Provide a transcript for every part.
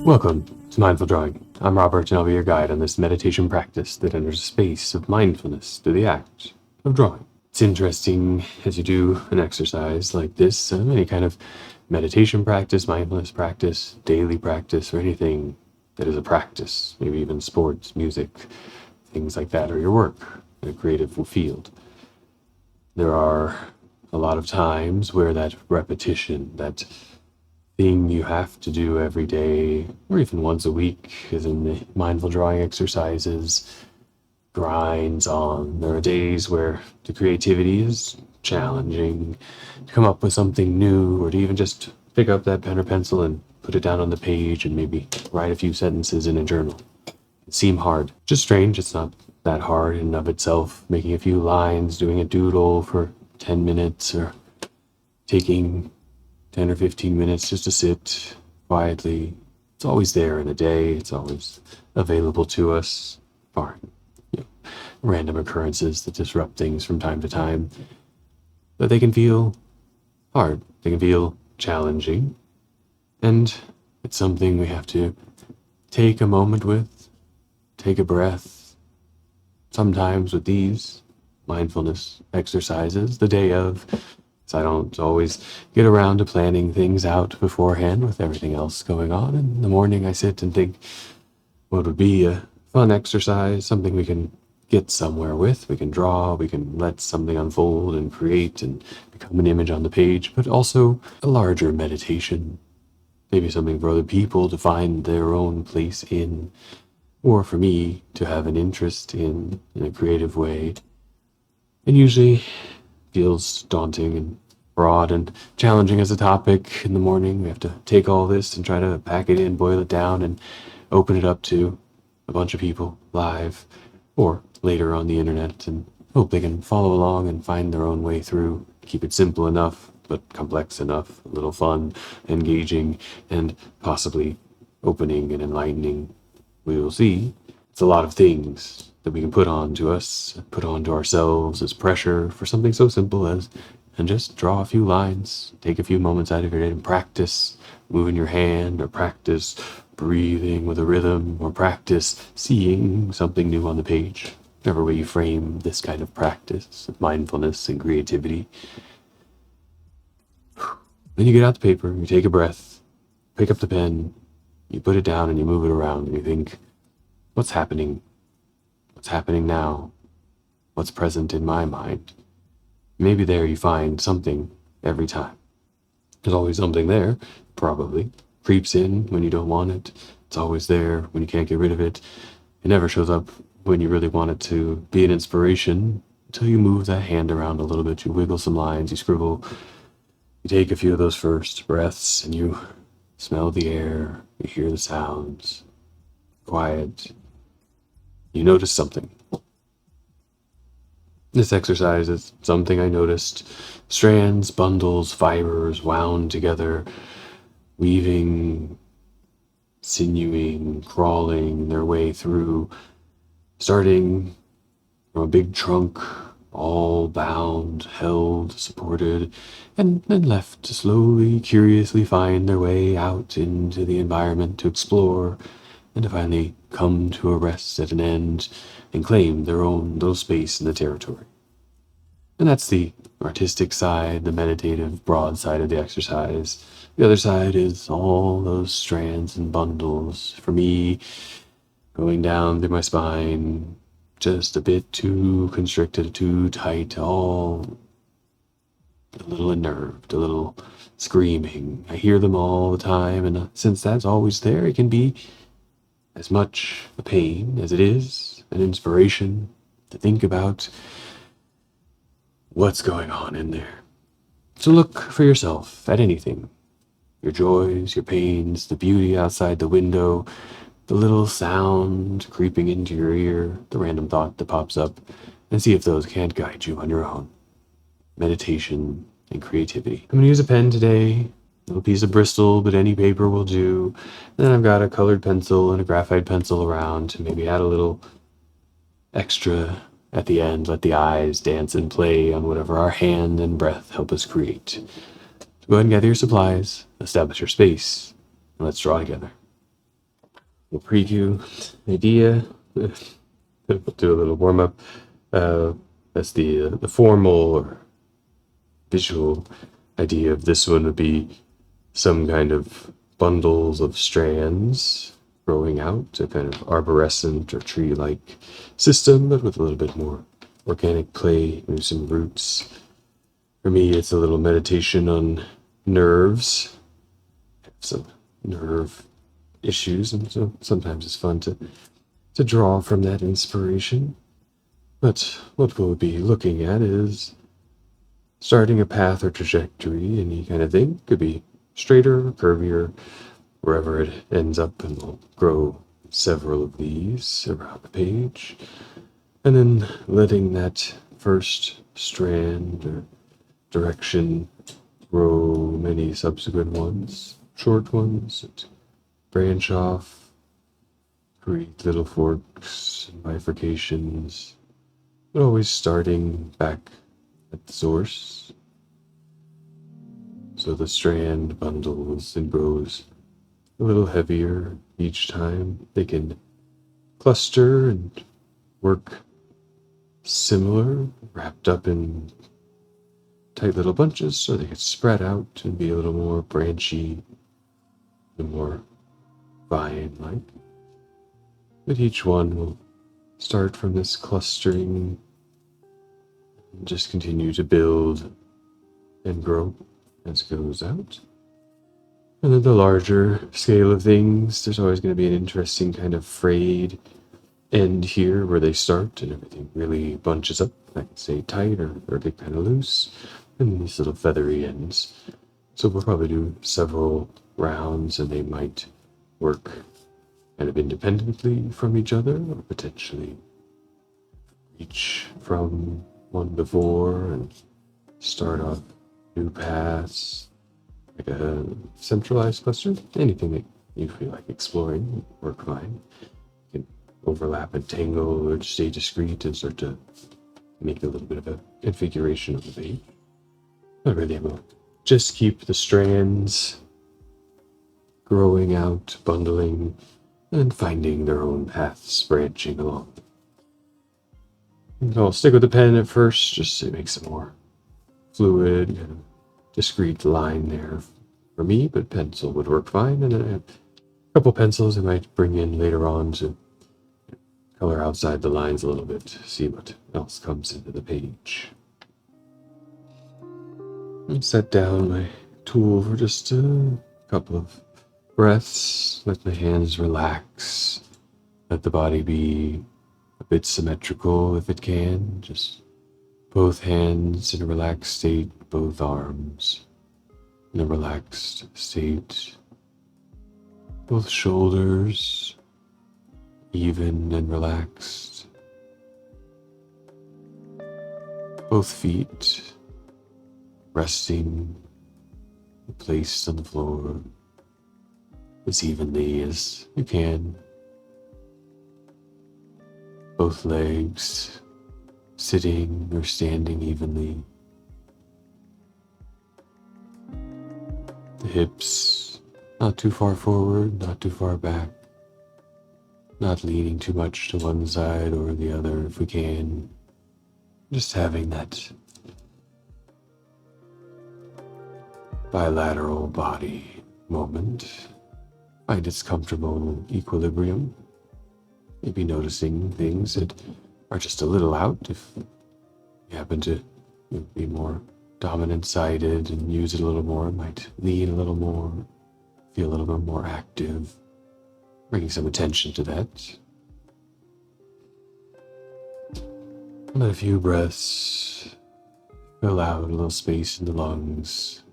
Welcome to Mindful Drawing. I'm Robert, and I'll be your guide on this meditation practice that enters a space of mindfulness through the act of drawing. It's interesting as you do an exercise like this, any kind of meditation practice, mindfulness practice, daily practice, or anything that is a practice, maybe even sports, music, things like that, or your work in a creative field. There are a lot of times where that repetition, that thing you have to do every day, or even once a week, as in the mindful drawing exercises, grinds on. There are days where the creativity is challenging, to come up with something new, or to even just pick up that pen or pencil and put it down on the page and maybe write a few sentences in a journal. It seems hard. Just strange, it's not that hard in and of itself. Making a few lines, doing a doodle for 10 minutes, or taking 10 or 15 minutes just to sit quietly. It's always there in a day. It's always available to us. Barring, random occurrences that disrupt things from time to time. But they can feel hard. They can feel challenging. And it's something we have to take a moment with, take a breath. Sometimes with these mindfulness exercises, the day of, so I don't always get around to planning things out beforehand with everything else going on. In the morning, I sit and think what would be a fun exercise, something we can get somewhere with. We can draw, we can let something unfold and create and become an image on the page, but also a larger meditation. Maybe something for other people to find their own place in, or for me to have an interest in a creative way. And usually feels daunting and broad and challenging as a topic in the morning. We have to take all this and try to pack it in, boil it down, and open it up to a bunch of people live or later on the internet, and hope they can follow along and find their own way through. Keep it simple enough, but complex enough, a little fun, engaging, and possibly opening and enlightening. We will see. It's a lot of things that we can put onto us, put onto ourselves as pressure for something so simple as, and just draw a few lines, take a few moments out of your day and practice moving your hand, or practice breathing with a rhythm, or practice seeing something new on the page. Whatever way you frame this kind of practice of mindfulness and creativity. Then you get out the paper, you take a breath, pick up the pen, you put it down and you move it around and you think, what's happening? What's happening now? What's present in my mind? Maybe there you find something every time. There's always something there, probably. Creeps in when you don't want it. It's always there when you can't get rid of it. It never shows up when you really want it to be an inspiration until you move that hand around a little bit. You wiggle some lines, you scribble. You take a few of those first breaths and you smell the air. You hear the sounds. Quiet. You notice something. This exercise is something I noticed. Strands, bundles, fibers wound together, weaving, sinewing, crawling their way through, starting from a big trunk, all bound, held, supported, and then left to slowly, curiously find their way out into the environment to explore, and to finally come to a rest at an end and claim their own little space in the territory. And that's the artistic side, the meditative, broad side of the exercise. The other side is all those strands and bundles, for me, going down through my spine, just a bit too constricted, too tight, all a little unnerved, a little screaming. I hear them all the time, and since that's always there, it can be as much a pain as it is an inspiration to think about what's going on in there. So look for yourself at anything. Your joys, your pains, the beauty outside the window, the little sound creeping into your ear, the random thought that pops up, and see if those can't guide you on your own. Meditation and creativity. I'm going to use a pen today, a little piece of Bristol, but any paper will do. And then I've got a colored pencil and a graphite pencil around to maybe add a little extra at the end. Let the eyes dance and play on whatever our hand and breath help us create. So go ahead and gather your supplies, establish your space, and let's draw together. We'll preview idea. We'll do a little warm up. That's the formal or visual idea of this one would be some kind of bundles of strands growing out, a kind of arborescent or tree-like system, but with a little bit more organic play, maybe some roots. For me, it's a little meditation on nerves, some nerve issues, and so sometimes it's fun to draw from that inspiration. But what we'll be looking at is starting a path or trajectory, any kind of thing. Could be straighter, curvier, wherever it ends up, and we'll grow several of these around the page. And then letting that first strand or direction grow many subsequent ones, short ones, that branch off, create little forks and bifurcations, but always starting back at the source. So the strand bundles and grows a little heavier each time. They can cluster and work similar, wrapped up in tight little bunches, so they could spread out and be a little more branchy and more vine-like. But each one will start from this clustering and just continue to build and grow as it goes out. And then the larger scale of things, there's always going to be an interesting kind of frayed end here where they start and everything really bunches up, like say tight or get kind of loose, and these little feathery ends. So we'll probably do several rounds, and they might work kind of independently from each other, or potentially reach from one before and start off new paths, like a centralized cluster. Anything that you feel like exploring will work fine. You can overlap and tangle, or stay discrete and start to make a little bit of a configuration of the page. But really, we'll just keep the strands growing out, bundling, and finding their own paths branching along. And I'll stick with the pen at first, just to make some more fluid, kind of discrete line there for me, but pencil would work fine. And then I have a couple pencils I might bring in later on to color outside the lines a little bit, see what else comes into the page. And set down my tool for just a couple of breaths, let my hands relax, let the body be a bit symmetrical if it can, just both hands in a relaxed state, both arms in a relaxed state, both shoulders even and relaxed, both feet resting, placed on the floor as evenly as you can. Both legs sitting or standing evenly. The hips not too far forward, not too far back. Not leaning too much to one side or the other if we can. Just having that bilateral body moment. Find its comfortable equilibrium. Maybe noticing things that are just a little out if you happen to be more dominant-sided and use it a little more. Might lean a little more, feel a little bit more active, bringing some attention to that. Let a few breaths fill out a little space in the lungs.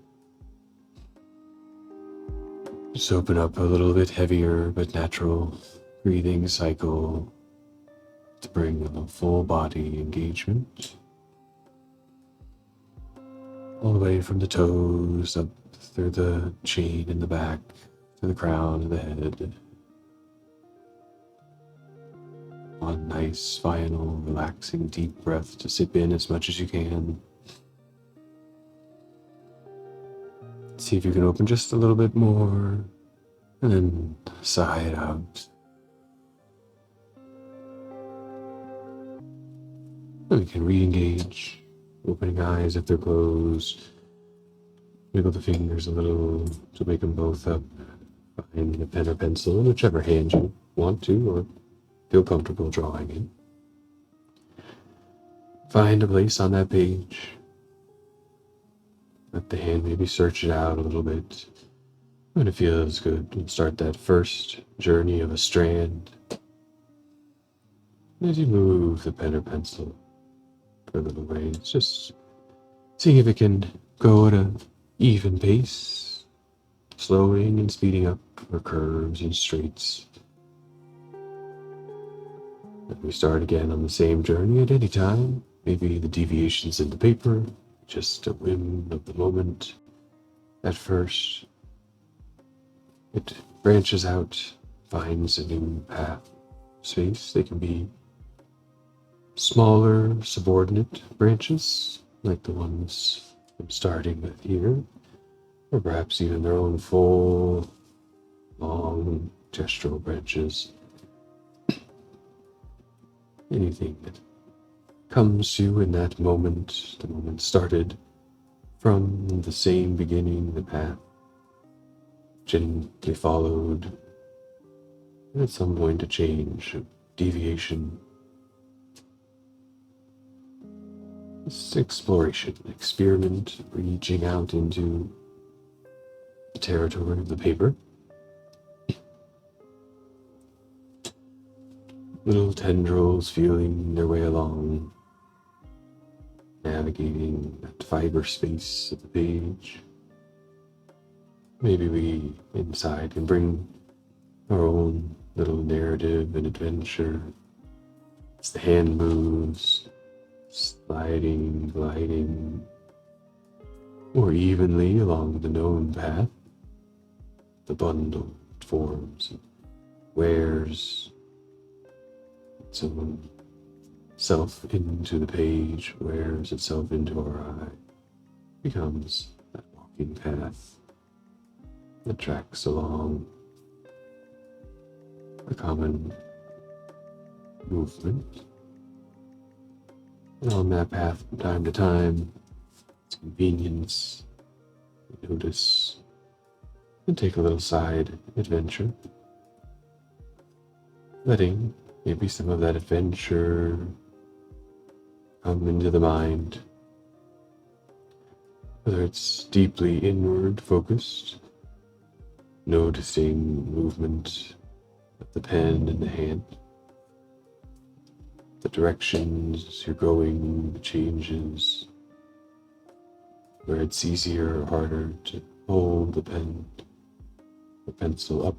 Just open up a little bit heavier but natural breathing cycle to bring a full body engagement. All the way from the toes up through the chain in the back to the crown of the head. One nice, final, relaxing, deep breath to sip in as much as you can. See if you can open just a little bit more, and then sigh it out. And we can re-engage, opening eyes if they're closed. Wiggle the fingers a little to make them both up. Find a pen or pencil in whichever hand you want to or feel comfortable drawing in. Find a place on that page. Let the hand maybe search it out a little bit. When it feels good, we'll start that first journey of a strand. As you move the pen or pencil for a little ways, just seeing if it can go at an even pace, slowing and speeding up for curves and straights. And we start again on the same journey at any time. Maybe the deviations in the paper, just a whim of the moment. At first, it branches out, finds a new path, space. They can be smaller, subordinate branches, like the ones I'm starting with here, or perhaps even their own full, long, gestural branches. Anything that comes to you in that moment, the moment started from the same beginning, the path, gently followed, and at some point a change, a deviation. This exploration, experiment, reaching out into the territory of the paper. Little tendrils feeling their way along, navigating that fiber space of the page. Maybe we inside can bring our own little narrative and adventure as the hand moves, sliding, gliding more evenly along the known path. The bundle forms and wears its own self into the page, wears itself into our eye, becomes that walking path that tracks along a common movement. And on that path, from time to time, its convenience, we notice and take a little side adventure, letting maybe some of that adventure come into the mind, whether it's deeply inward focused, noticing movement of the pen in the hand, the directions you're going, the changes, where it's easier or harder to hold the pen or pencil up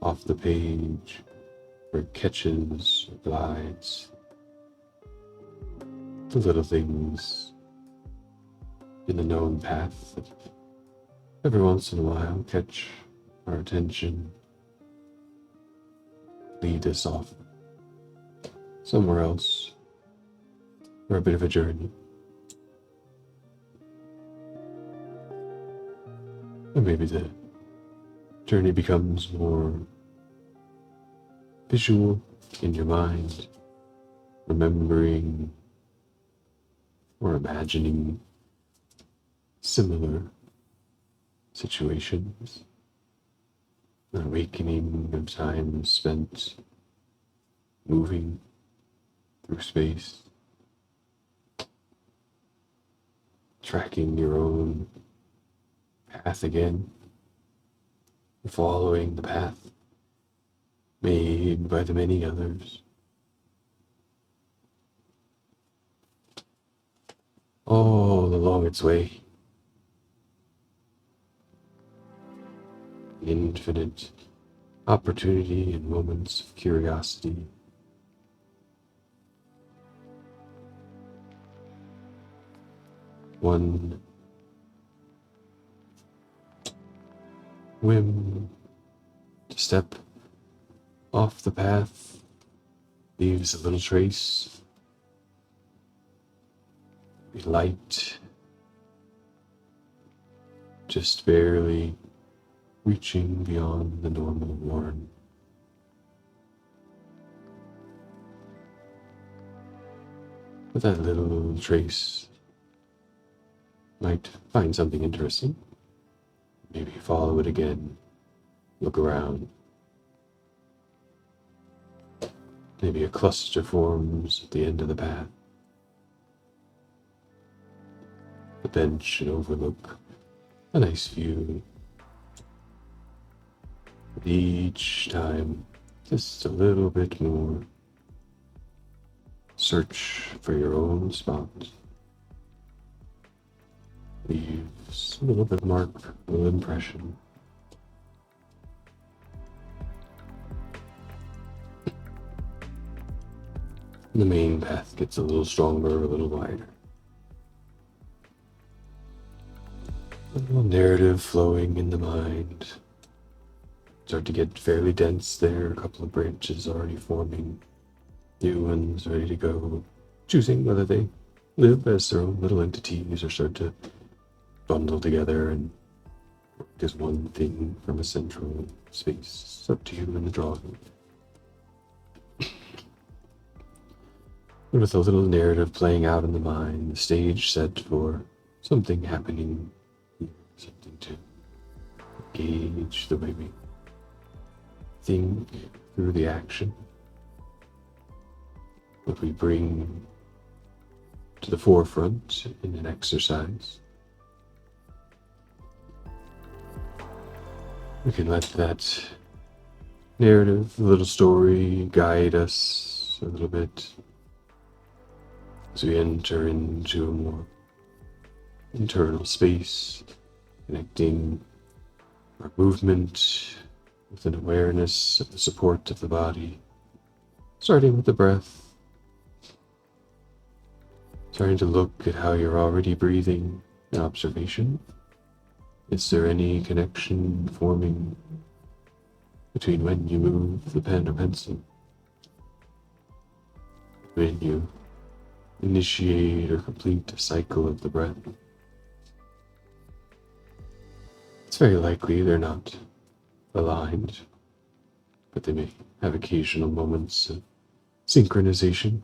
off the page, where it catches or glides. The little things in the known path that every once in a while catch our attention, lead us off somewhere else for a bit of a journey. Or maybe the journey becomes more visual in your mind, remembering or imagining similar situations, an awakening of time spent moving through space, tracking your own path again, following the path made by the many others. All along its way, infinite opportunity and moments of curiosity. One whim to step off the path leaves a little trace, be light, just barely reaching beyond the normal worn. with that little trace, might find something interesting. Maybe follow it again, look around. Maybe a cluster forms at the end of the path. The bench should overlook a nice view. But each time, just a little bit more. Search for your own spot. Leaves a little bit mark, a little impression. The main path gets a little stronger, a little wider. A little narrative flowing in the mind. Start to get fairly dense there, a couple of branches already forming. New ones ready to go, choosing whether they live as their own little entities or start to bundle together and work as one thing from a central space. It's up to you in the drawing. With a little narrative playing out in the mind, the stage set for something happening, something to engage the way we think through the action. What we bring to the forefront in an exercise. We can let that narrative, the little story, guide us a little bit as we enter into a more internal space, connecting our movement with an awareness of the support of the body, starting with the breath, starting to look at how you're already breathing in observation. Is there any connection forming between when you move the pen or pencil, when you initiate or complete a cycle of the breath? It's very likely they're not aligned, but they may have occasional moments of synchronization.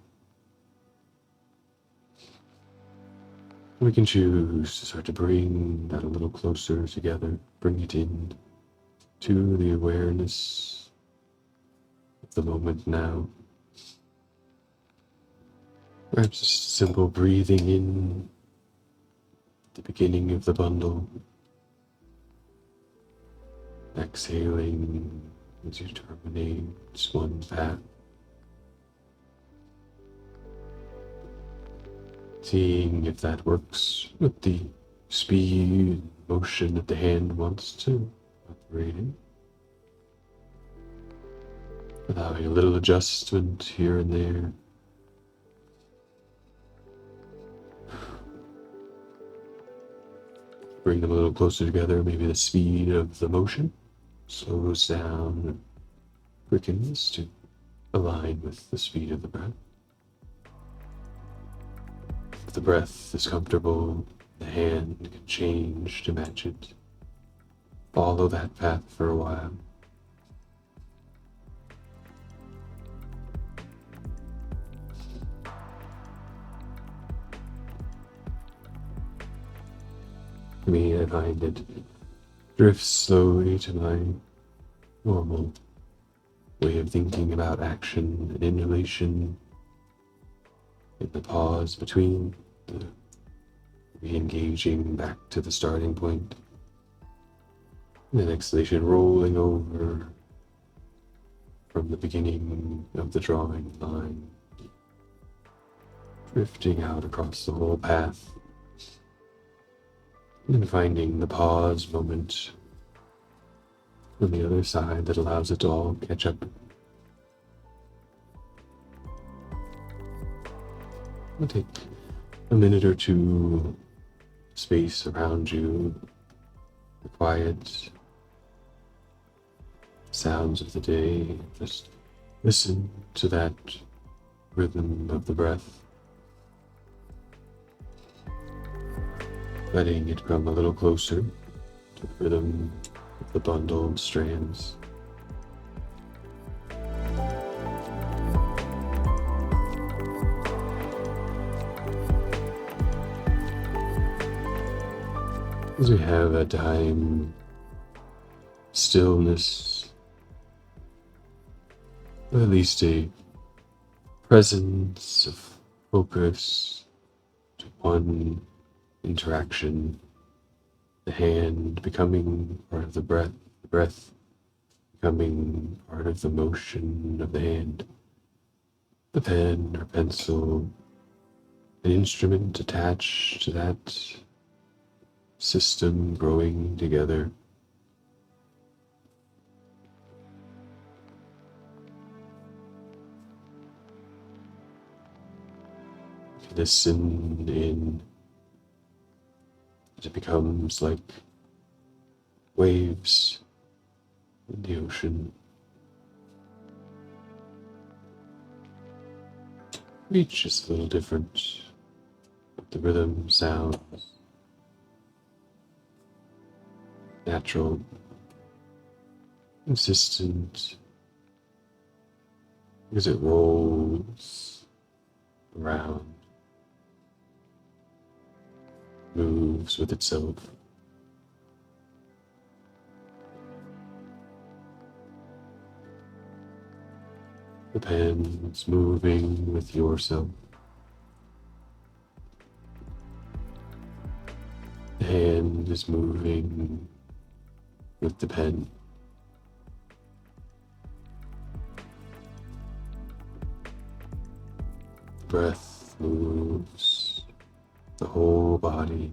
We can choose to start to bring that a little closer together, bring it in to the awareness of the moment now. Perhaps just simple breathing in at the beginning of the bundle, exhaling as you terminate one path. Seeing if that works with the speed and motion that the hand wants to operate in. Allowing a little adjustment here and there. Bring them a little closer together. Maybe the speed of the motion slows down and quickens to align with the speed of the breath. If the breath is comfortable, the hand can change to match it. Follow that path for a while. For me, I find it drifts slowly to my normal way of thinking about action and inhalation, in the pause between, the re-engaging back to the starting point, and then exhalation rolling over from the beginning of the drawing line, drifting out across the whole path. And then finding the pause moment on the other side that allows it to all catch up. I'll take a minute or two, space around you, the quiet sounds of the day. Just listen to that rhythm of the breath. Letting it come a little closer to the rhythm of the bundled strands. As we have a time, stillness, or at least a presence of focus to one interaction, the hand becoming part of the breath becoming part of the motion of the hand, the pen or pencil, an instrument attached to that system growing together. Listen in as it becomes like waves in the ocean. Each is a little different, but the rhythm sounds natural, consistent, because it rolls around, moves with itself. The pen's moving with yourself. The hand is moving with the pen. The breath moves the whole body.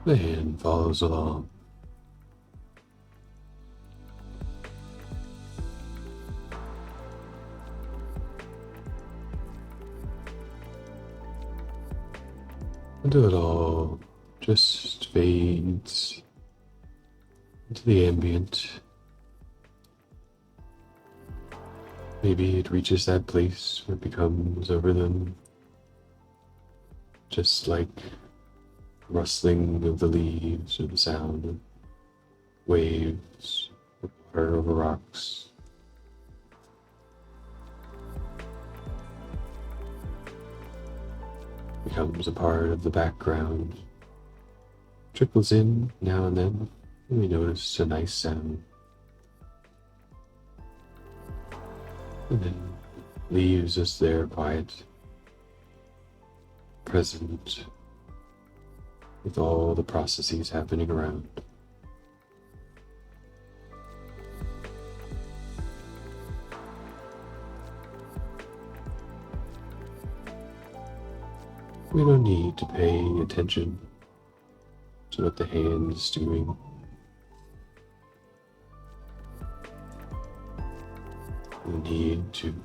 The hand follows along. Until it all just fades into the ambient. Maybe it reaches that place where it becomes a rhythm, just like rustling of the leaves or the sound of waves or water over rocks. Becomes a part of the background, trickles in now and then, and we notice a nice sound, and then leaves us there quiet, present, with all the processes happening around. We don't need to pay attention to what the hand is doing. We need to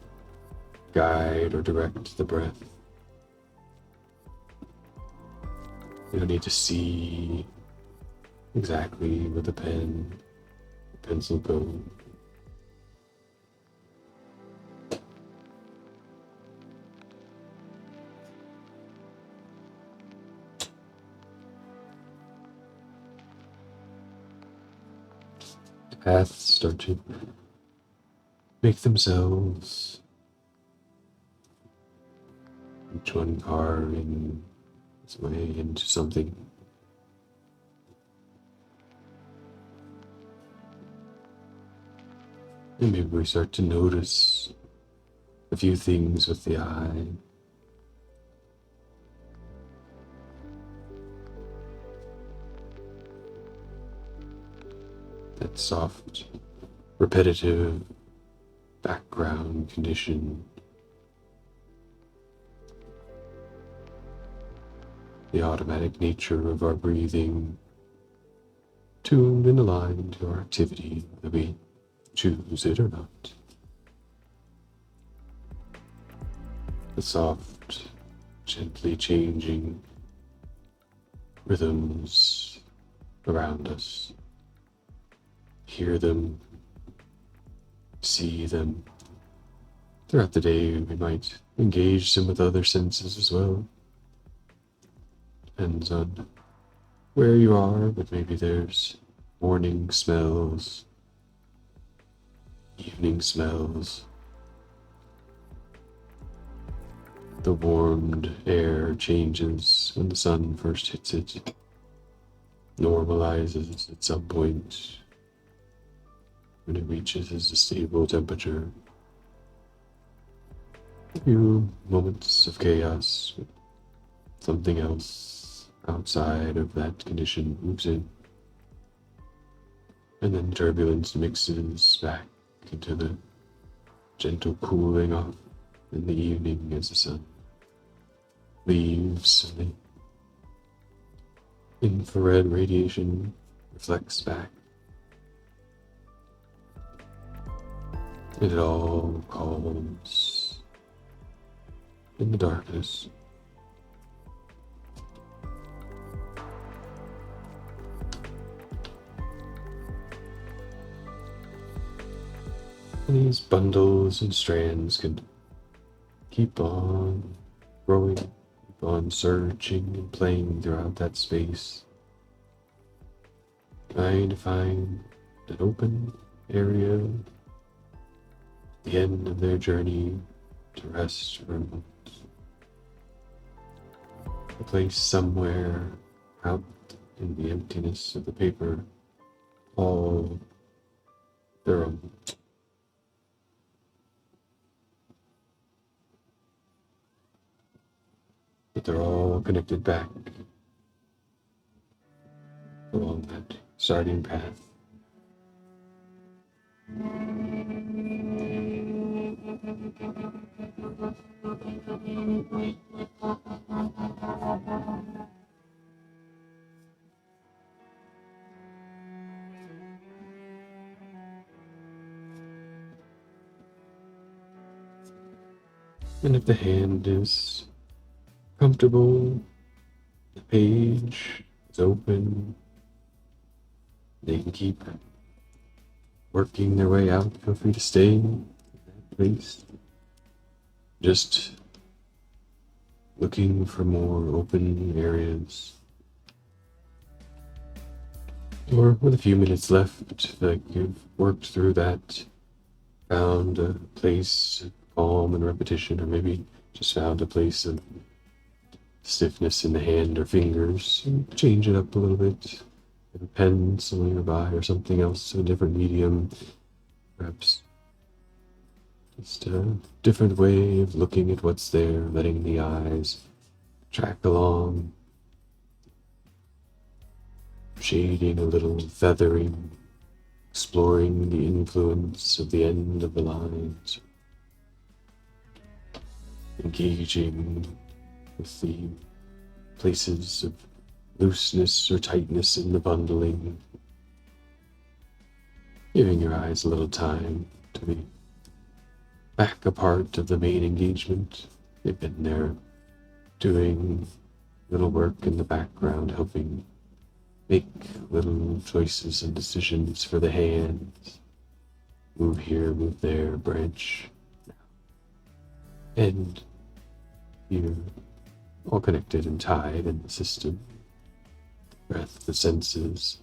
guide or direct the breath. We don't need to see exactly where the pen, the pencil go. The paths start to make themselves, each one carving its way into something. And maybe we start to notice a few things with the eye. That soft, repetitive background condition. The automatic nature of our breathing, tuned and aligned to our activity, whether we choose it or not. The soft, gently changing rhythms around us. Hear them, see them. Throughout the day, we might engage some with other senses as well. Depends on where you are, but maybe there's morning smells, evening smells, The warmed air changes when the sun first hits it, normalizes at some point when it reaches a stable temperature. A few moments of chaos, something else outside of that condition moves in, and then turbulence mixes back into the gentle cooling off in the evening as the sun leaves and the infrared radiation reflects back. And it all calms in the darkness. And these bundles and strands can keep on growing, keep on surging and playing throughout that space, trying to find an open area at the end of their journey to rest for a moment. A place somewhere out in the emptiness of the paper, all their own. But they're all connected back along that starting path. And if the hand is comfortable, the page is open, they can keep working their way out. Feel free to stay in that place, just looking for more open areas. Or with a few minutes left, like you've worked through that, found a place of calm and repetition, or maybe just found a place of stiffness in the hand or fingers, and change it up a little bit. Have a pen somewhere nearby or something else, a different medium, perhaps just a different way of looking at what's there, letting the eyes track along, shading a little, feathering, exploring the influence of the end of the lines, engaging with the places of looseness or tightness in the bundling, giving your eyes a little time to be back a part of the main engagement. They've been there doing little work in the background, helping make little choices and decisions for the hands. Move here, move there, branch. And you're all connected and tied in the system. Breath, the senses,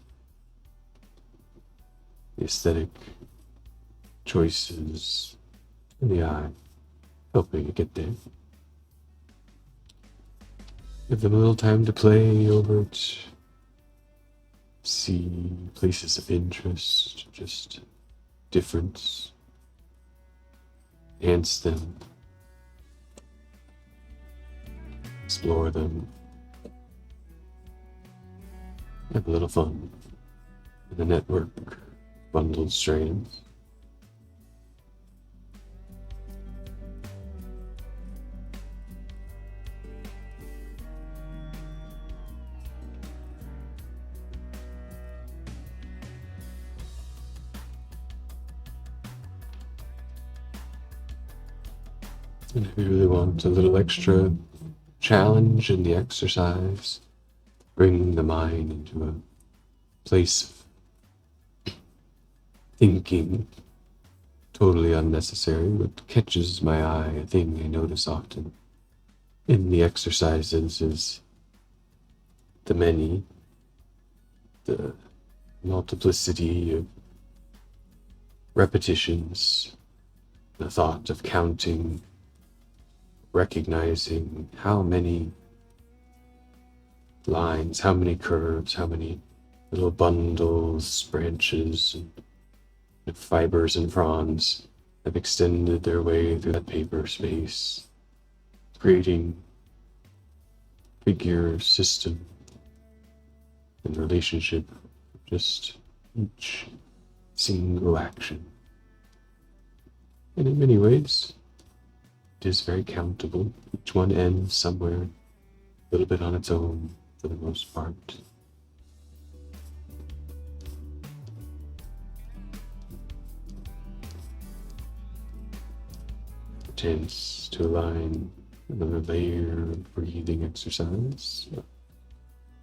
the aesthetic choices, and the eye, helping it get there. Give them a little time to play over it, see places of interest, just difference, enhance them, explore them, have a little fun in the network of bundled strands. And if you really want a little extra challenge in the exercise, bring the mind into a place of thinking, totally unnecessary, but catches my eye. A thing I notice often in the exercises is the many, the multiplicity of repetitions, the thought of counting, recognizing how many lines, how many curves, how many little bundles, branches, and fibers and fronds have extended their way through that paper space, creating figure, system, and relationship of just each single action. And in many ways, it is very countable. Each one ends somewhere a little bit on its own for the most part. A chance to align another layer of breathing exercise.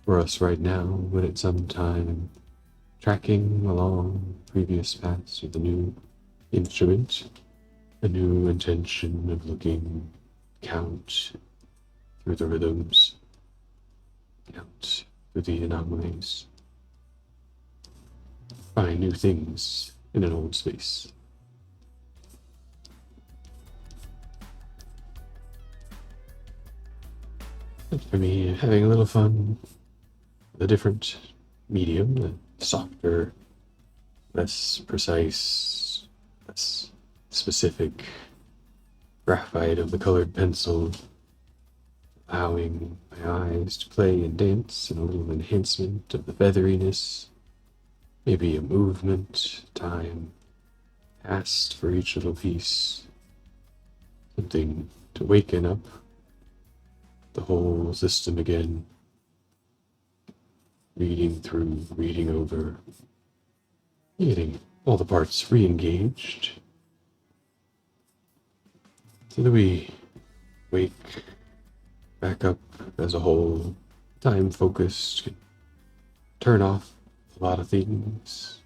For us right now, when at some time tracking along previous paths with a new instrument, a new intention of looking, count through the rhythms, count through the anomalies, find new things in an old space. And for me, having a little fun with a different medium, the softer, less precise, less specific graphite of the colored pencil, allowing my eyes to play and dance, and a little enhancement of the featheriness, maybe a movement, time passed for each little piece, something to waken up the whole system again, reading through, reading over, getting all the parts re-engaged, so that we wake back up as a whole, time-focused, can turn off a lot of things.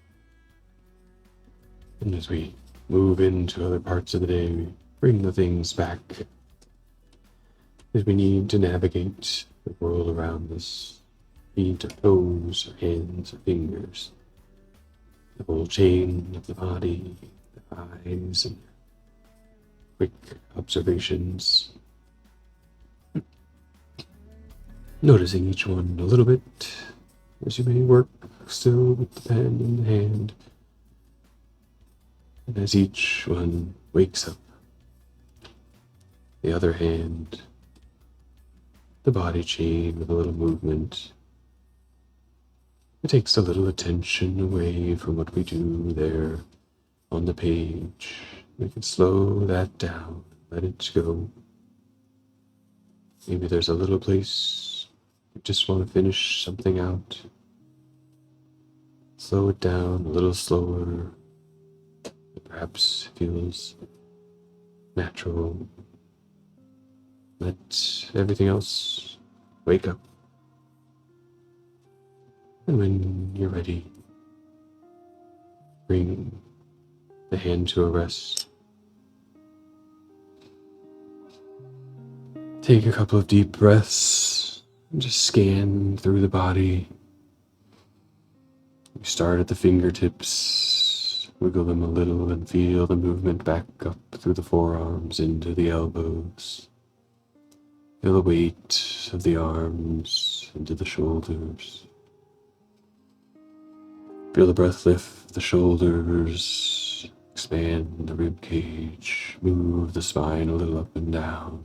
And as we move into other parts of the day, we bring the things back that we need to navigate the world around us. Feet or toes or hands or fingers. The whole chain of the body, the eyes, and quick observations. Noticing each one a little bit as you may work still with the pen in the hand. And as each one wakes up, the other hand, the body chain with a little movement. It takes a little attention away from what we do there on the page. We can slow that down, let it go. Maybe there's a little place you just want to finish something out. Slow it down a little slower. It perhaps feels natural. Let everything else wake up. And when you're ready, bring the hand to a rest. Take a couple of deep breaths and just scan through the body. We start at the fingertips, wiggle them a little and feel the movement back up through the forearms into the elbows. Feel the weight of the arms into the shoulders. Feel the breath lift the shoulders, expand the rib cage, move the spine a little up and down.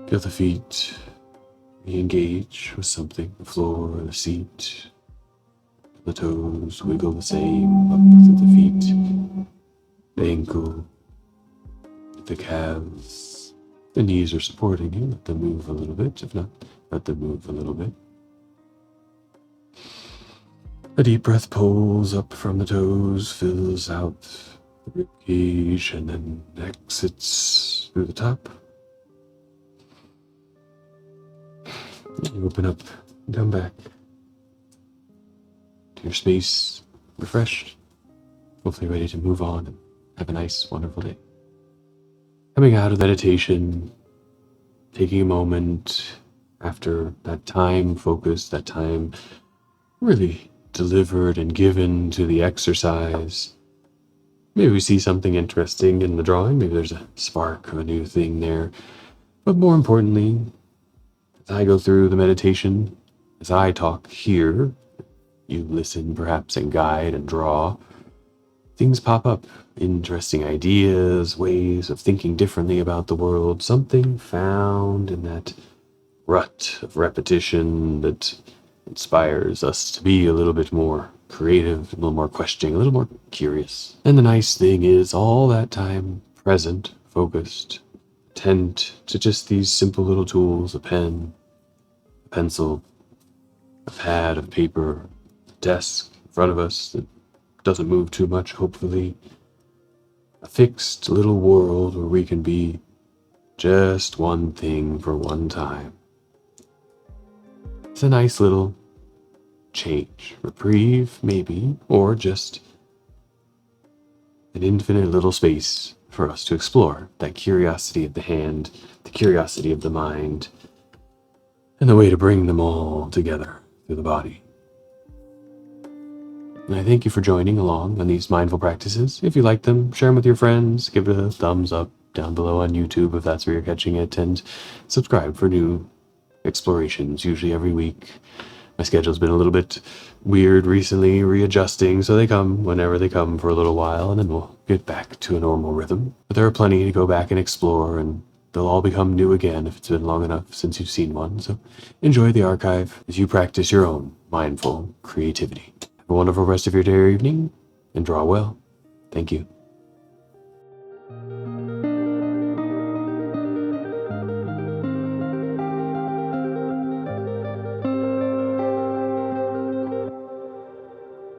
Feel the feet re-engage with something, the floor, the seat. The toes wiggle the same up through the feet, the ankle, the calves. The knees are supporting you. Let them move a little bit. If not, let them move a little bit. A deep breath pulls up from the toes, fills out the rib cage, and then exits through the top. You open up and come back to your space, refreshed, hopefully ready to move on and have a nice, wonderful day. Coming out of meditation, taking a moment after that time focused, that time really delivered and given to the exercise, Maybe we see something interesting in the drawing. Maybe there's a spark of a new thing there. But more importantly, as I go through the meditation, as I talk here, you listen perhaps and guide and draw, things pop up. Interesting ideas, ways of thinking differently about the world, something found in that rut of repetition that inspires us to be a little bit more creative, a little more questioning, a little more curious. And the nice thing is, all that time present, focused, attent to just these simple little tools, a pen, a pencil, a pad of paper, a desk in front of us that doesn't move too much, hopefully. A fixed little world where we can be just one thing for one time. It's a nice little change, reprieve maybe, or just an infinite little space for us to explore that curiosity of the hand, the curiosity of the mind, and the way to bring them all together through the body. And I thank you for joining along on these mindful practices. If you like them, share them with your friends, give it a thumbs up down below on YouTube if that's where you're catching it, and subscribe for new explorations, usually every week. My schedule's been a little bit weird recently, readjusting, so they come whenever they come for a little while, and then we'll get back to a normal rhythm. But there are plenty to go back and explore, and they'll all become new again if it's been long enough since you've seen one. So enjoy the archive as you practice your own mindful creativity. Have a wonderful rest of your day or evening, and draw well. Thank you.